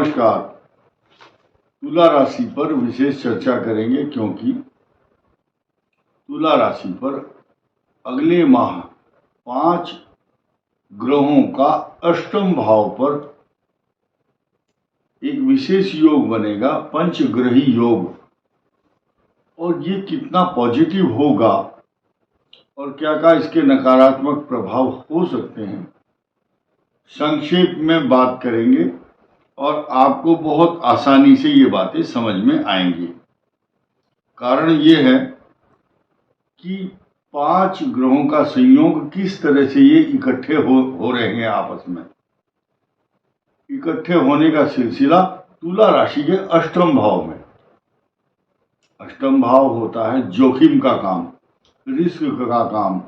नमस्कार। तुला राशि पर विशेष चर्चा करेंगे क्योंकि तुला राशि पर अगले माह 5 ग्रहों का अष्टम भाव पर एक विशेष योग बनेगा, पंचग्रही योग। और ये कितना पॉजिटिव होगा और क्या क्या इसके नकारात्मक प्रभाव हो सकते हैं, संक्षेप में बात करेंगे और आपको बहुत आसानी से ये बातें समझ में आएंगी। कारण ये है कि 5 ग्रहों का संयोग किस तरह से ये इकट्ठे हो रहे हैं आपस में। इकट्ठे होने का सिलसिला तुला राशि के अष्टम भाव में। अष्टम भाव होता है जोखिम का काम, रिस्क का काम,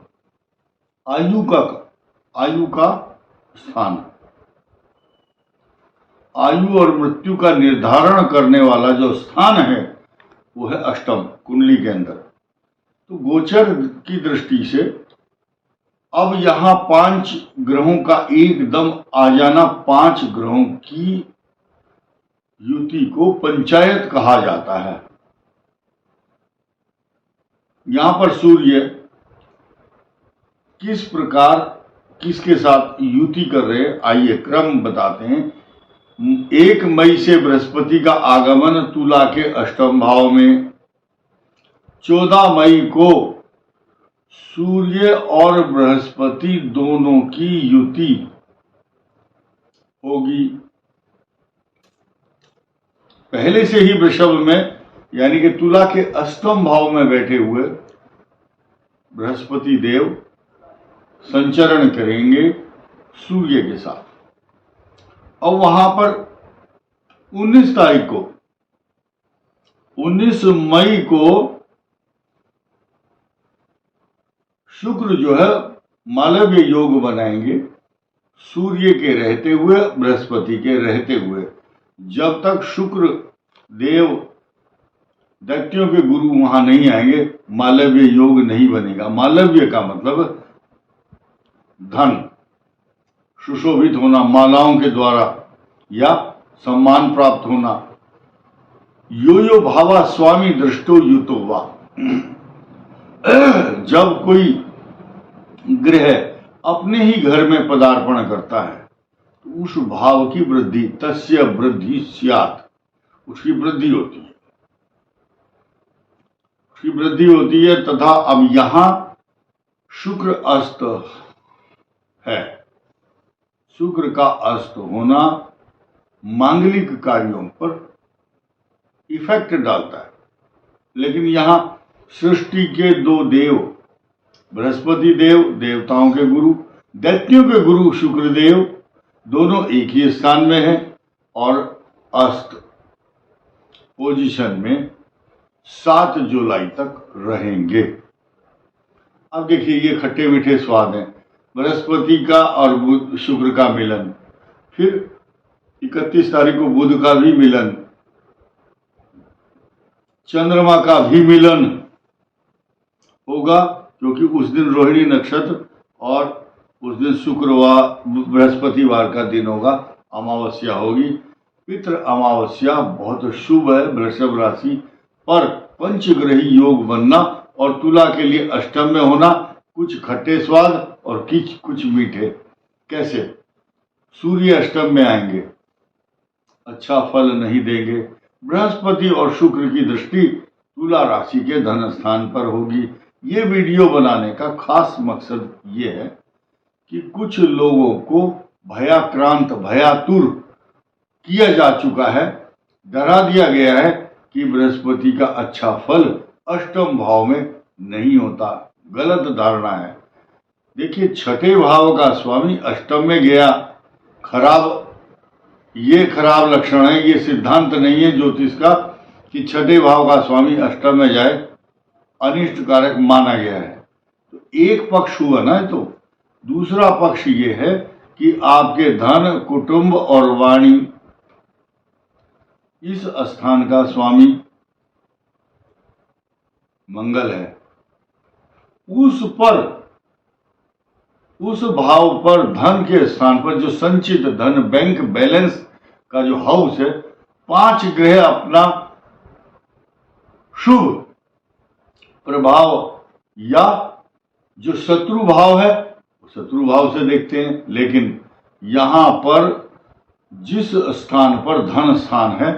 आयु का स्थान। आयु और मृत्यु का निर्धारण करने वाला जो स्थान है वो है अष्टम कुंडली के अंदर। तो गोचर की दृष्टि से अब यहां 5 ग्रहों का एकदम आ जाना, 5 ग्रहों की युति को पंचायत कहा जाता है। यहां पर सूर्य किस प्रकार किसके साथ युति कर रहे हैं, आइए क्रम बताते हैं। 1 मई से बृहस्पति का आगमन तुला के अष्टम भाव में। 14 मई को सूर्य और बृहस्पति दोनों की युति होगी। पहले से ही वृषभ में यानी कि तुला के अष्टम भाव में बैठे हुए बृहस्पति देव संचरण करेंगे सूर्य के साथ। और वहां पर 19 तारीख को 19 मई को शुक्र जो है मालव्य योग बनाएंगे, सूर्य के रहते हुए, बृहस्पति के रहते हुए। जब तक शुक्र देव दैत्यों के गुरु वहां नहीं आएंगे, मालव्य योग नहीं बनेगा। मालव्य का मतलब धन, सुशोभित होना, मालाओं के द्वारा या सम्मान प्राप्त होना। यो यो भावा स्वामी दृष्टो युतो वा। जब कोई ग्रह अपने ही घर में पदार्पण करता है तो उस भाव की वृद्धि, तस्य वृद्धि स्यात्, उसकी वृद्धि होती है, उसकी वृद्धि होती है। तथा अब यहां शुक्र अस्त है। शुक्र का अस्त होना मांगलिक कार्यों पर इफेक्ट डालता है। लेकिन यहां सृष्टि के 2 देव, बृहस्पति देव देवताओं के गुरु, दैत्यों के गुरु शुक्र देव, दोनों एक ही स्थान में हैं और अस्त पोजीशन में 7 जुलाई तक रहेंगे। अब देखिए ये खट्टे मीठे स्वाद हैं। बृहस्पति का और बुध शुक्र का मिलन, फिर 31 तारीख को बुध का भी मिलन, चंद्रमा का भी मिलन होगा क्योंकि उस दिन रोहिणी नक्षत्र और उस दिन शुक्रवार बृहस्पतिवार का दिन होगा, अमावस्या होगी। पितृ अमावस्या बहुत शुभ है वृषभ राशि पर। पंचग्रही योग बनना और तुला के लिए अष्टम में होना, कुछ खट्टे स्वाद और कुछ मीठे। कैसे? सूर्य अष्टम में आएंगे, अच्छा फल नहीं देंगे। बृहस्पति और शुक्र की दृष्टि तुला राशि के धन स्थान पर होगी। ये वीडियो बनाने का खास मकसद ये है कि कुछ लोगों को भयाक्रांत, भयातुर किया जा चुका है, डरा दिया गया है कि बृहस्पति का अच्छा फल अष्टम भाव में नहीं होता। गलत धारणा है। देखिए, 6ठे भाव का स्वामी अष्टम में गया, खराब, ये खराब लक्षण है। ये सिद्धांत नहीं है ज्योतिष का कि 6ठे भाव का स्वामी अष्टम में जाए, अनिष्ट कारक माना गया है। तो एक पक्ष हुआ ना। तो दूसरा पक्ष ये है कि आपके धन, कुटुंब और वाणी, इस स्थान का स्वामी मंगल है। उस भाव पर धन के स्थान पर जो संचित धन, बैंक बैलेंस का जो हाउस है, 5 ग्रह अपना शुभ प्रभाव या जो शत्रु भाव है शत्रु भाव से देखते हैं, लेकिन यहां पर जिस स्थान पर धन स्थान है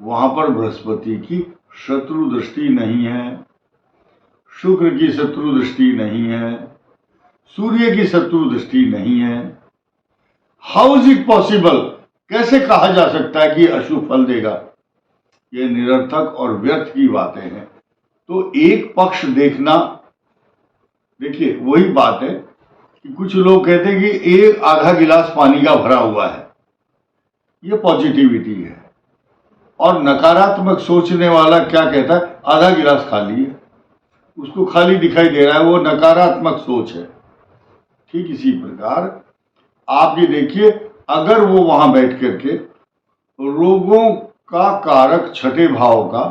वहां पर बृहस्पति की शत्रु दृष्टि नहीं है, शुक्र की शत्रु दृष्टि नहीं है, सूर्य की शत्रु दृष्टि नहीं है। How is it possible? कैसे कहा जा सकता है कि अशुभ फल देगा? ये निरर्थक और व्यर्थ की बातें हैं। तो एक पक्ष देखना, देखिए वही बात है कि कुछ लोग कहते हैं कि एक आधा गिलास पानी का भरा हुआ है, ये पॉजिटिविटी है। और नकारात्मक सोचने वाला क्या कहता है? आधा गिलास खाली है, उसको खाली दिखाई दे रहा है, वो नकारात्मक सोच है। ठीक इसी प्रकार आप ये देखिए, अगर वो वहां बैठ करके रोगों का कारक छठे भाव का,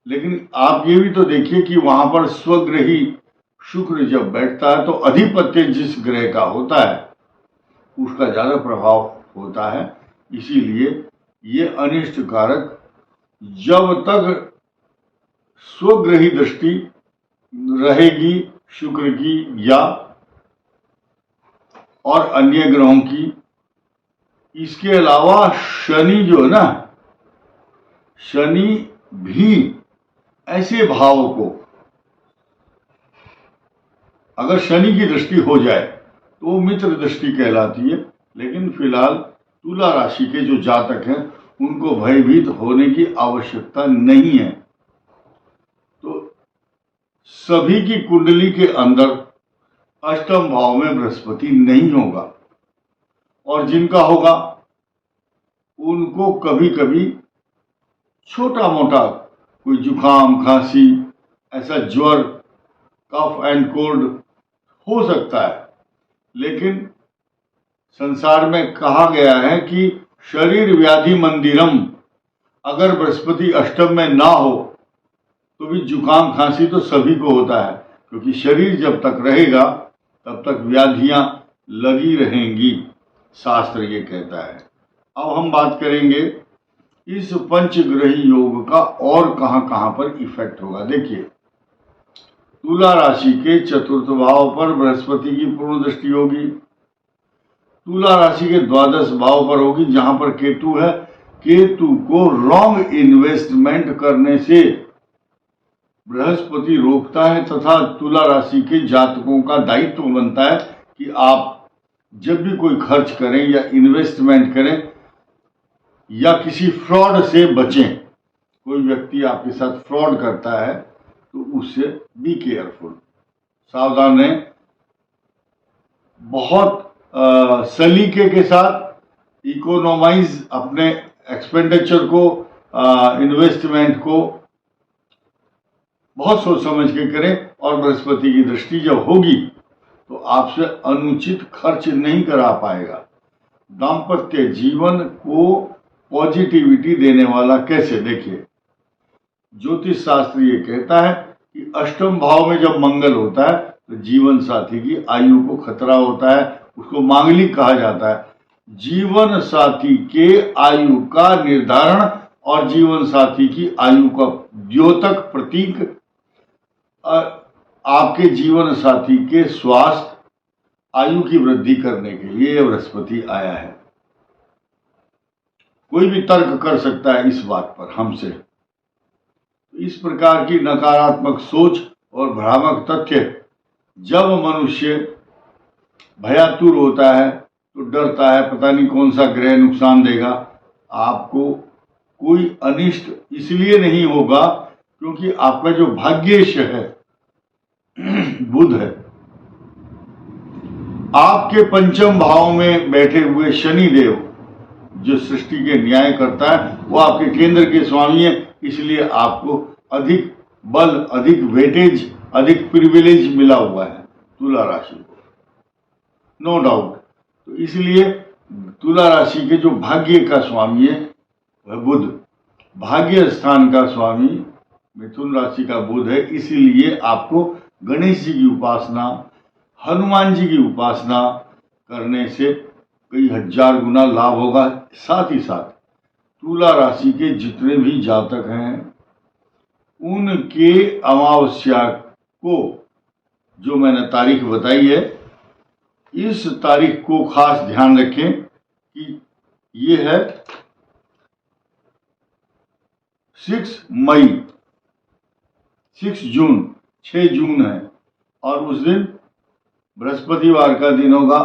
लेकिन आप ये भी तो देखिए कि वहां पर स्वग्रही शुक्र जब बैठता है तो अधिपत्य जिस ग्रह का होता है उसका ज्यादा प्रभाव होता है। इसीलिए ये अनिष्ट कारक जब तक स्वग्रही दृष्टि रहेगी शुक्र की या और अन्य ग्रहों की, इसके अलावा शनि जो है ना, शनि भी ऐसे भाव को, अगर शनि की दृष्टि हो जाए तो वो मित्र दृष्टि कहलाती है। लेकिन फिलहाल तुला राशि के जो जातक हैं उनको भयभीत होने की आवश्यकता नहीं है। तो सभी की कुंडली के अंदर अष्टम भाव में बृहस्पति नहीं होगा, और जिनका होगा उनको कभी कभी छोटा मोटा कोई जुकाम खांसी, ऐसा ज्वर, कफ एंड कोल्ड हो सकता है। लेकिन संसार में कहा गया है कि शरीर व्याधि मंदिरम, अगर बृहस्पति अष्टम में ना हो तो भी जुकाम खांसी तो सभी को होता है, क्योंकि शरीर जब तक रहेगा तब तक व्याधियां लगी रहेंगी, शास्त्र ये कहता है। अब हम बात करेंगे इस पंचग्रही योग का और कहां कहां पर इफेक्ट होगा। देखिए, तुला राशि के चतुर्थ भाव पर बृहस्पति की पूर्ण दृष्टि होगी, तुला राशि के द्वादश भाव पर होगी जहां पर केतु है। केतु को रॉन्ग इन्वेस्टमेंट करने से बृहस्पति रोकता है, तथा तुला राशि के जातकों का दायित्व बनता है कि आप जब भी कोई खर्च करें या इन्वेस्टमेंट करें या किसी फ्रॉड से बचें। कोई व्यक्ति आपके साथ फ्रॉड करता है तो उससे बी केयरफुल, सावधान रहें। बहुत सलीके के साथ इकोनोमाइज अपने एक्सपेंडिचर को, इन्वेस्टमेंट को बहुत सोच समझ के करें, और बृहस्पति की दृष्टि जब होगी तो आपसे अनुचित खर्च नहीं करा पाएगा। दाम्पत्य जीवन को पॉजिटिविटी देने वाला कैसे? देखिए, ज्योतिष शास्त्र ये कहता है कि अष्टम भाव में जब मंगल होता है तो जीवन साथी की आयु को खतरा होता है, उसको मांगलिक कहा जाता है। जीवन साथी के आयु का निर्धारण और जीवन साथी की आयु का द्योतक प्रतीक आपके जीवन साथी के स्वास्थ्य, आयु की वृद्धि करने के लिए बृहस्पति आया है। कोई भी तर्क कर सकता है इस बात पर हमसे। इस प्रकार की नकारात्मक सोच और भ्रामक तथ्य, जब मनुष्य भयातुर होता है तो डरता है पता नहीं कौन सा ग्रह नुकसान देगा। आपको कोई अनिष्ट इसलिए नहीं होगा क्योंकि आपका जो भाग्येश है बुध है, आपके पंचम भाव में बैठे हुए शनि देव जो सृष्टि के न्याय करता है वो आपके केंद्र के स्वामी है, इसलिए आपको अधिक बल, अधिक वेटेज, अधिक प्रिविलेज मिला हुआ है तुला राशि को, नो डाउट। तो इसलिए तुला राशि के जो भाग्य का स्वामी है वह बुध, भाग्य स्थान का स्वामी मिथुन राशि का बुध है। इसीलिए आपको गणेश जी की उपासना, हनुमान जी की उपासना करने से कई हजार गुना लाभ होगा। साथ ही साथ तुला राशि के जितने भी जातक हैं उनके अमावस्या को, जो मैंने तारीख बताई है, इस तारीख को खास ध्यान रखें कि ये है 6 जून 6 जून है और उस दिन बृहस्पतिवार का दिन होगा।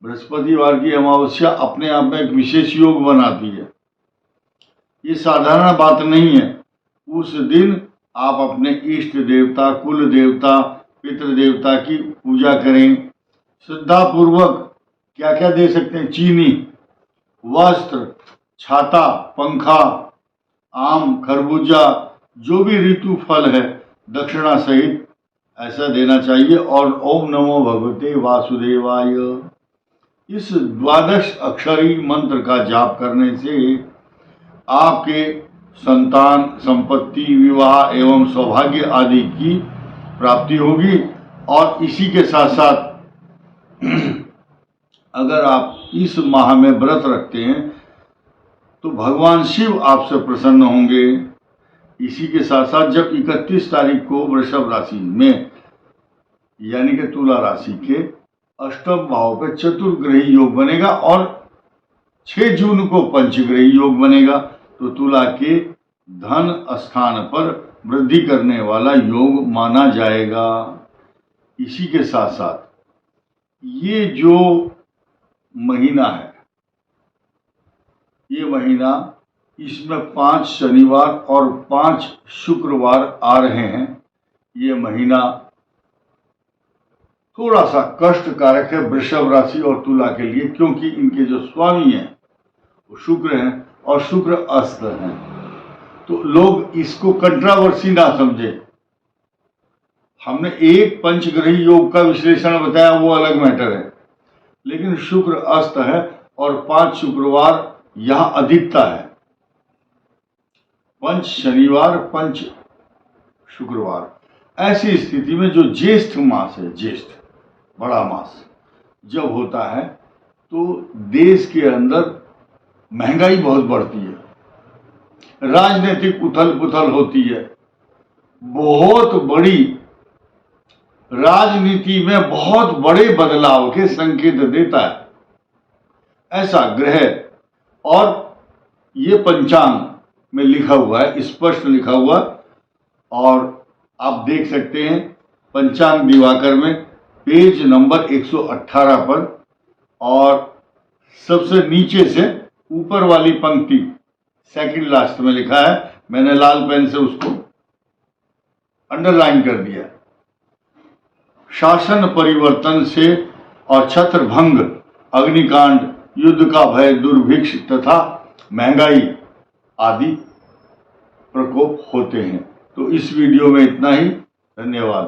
बृहस्पतिवार की अमावस्या अपने आप में एक विशेष योग बनाती है, ये साधारण बात नहीं है। उस दिन आप अपने इष्ट देवता, कुल देवता, पितृ देवता की पूजा करें। श्रद्धा पूर्वक क्या क्या दे सकते हैं? चीनी, वस्त्र, छाता, पंखा, आम, खरबूजा, जो भी ऋतु फल है दक्षिणा सहित ऐसा देना चाहिए। और ओम नमो भगवते वासुदेवाय, इस 12 अक्षरी मंत्र का जाप करने से आपके संतान, संपत्ति, विवाह एवं सौभाग्य आदि की प्राप्ति होगी। और इसी के साथ साथ अगर आप इस माह में व्रत रखते हैं तो भगवान शिव आपसे प्रसन्न होंगे। इसी के साथ साथ जब 31 तारीख को वृषभ राशि में यानी कि तुला राशि के अष्टम भाव पे चतुर्ग्रही योग बनेगा और 6 जून को पंचग्रही योग बनेगा, तो तुला के धन स्थान पर वृद्धि करने वाला योग माना जाएगा। इसी के साथ साथ ये जो महीना है, ये महीना, इसमें 5 शनिवार और 5 शुक्रवार आ रहे हैं। ये महीना थोड़ा सा कष्टकारक है वृषभ राशि और तुला के लिए, क्योंकि इनके जो स्वामी हैं वो शुक्र हैं और शुक्र अस्त हैं। तो लोग इसको कंट्रावर्सी ना समझे। हमने एक पंचग्रही योग का विश्लेषण बताया, वो अलग मैटर है, लेकिन शुक्र अस्त है और 5 शुक्रवार यहां अधिकता है। 5 शनिवार, 5 शुक्रवार, ऐसी स्थिति में जो ज्येष्ठ मास है, ज्येष्ठ बड़ा मास जब होता है तो देश के अंदर महंगाई बहुत बढ़ती है, राजनीतिक उथल पुथल होती है, बहुत बड़ी राजनीति में बहुत बड़े बदलाव के संकेत देता है ऐसा ग्रह। और ये पंचांग में लिखा हुआ है, स्पष्ट लिखा हुआ, और आप देख सकते हैं पंचांग दिवाकर में पेज नंबर 118 पर, और सबसे नीचे से ऊपर वाली पंक्ति सेकंड लास्ट में लिखा है, मैंने लाल पेन से उसको अंडरलाइन कर दिया। शासन परिवर्तन से और छत्रभंग, अग्निकांड, युद्ध का भय, दुर्भिक्ष तथा महंगाई आदि प्रकोप होते हैं। तो इस वीडियो में इतना ही। धन्यवाद।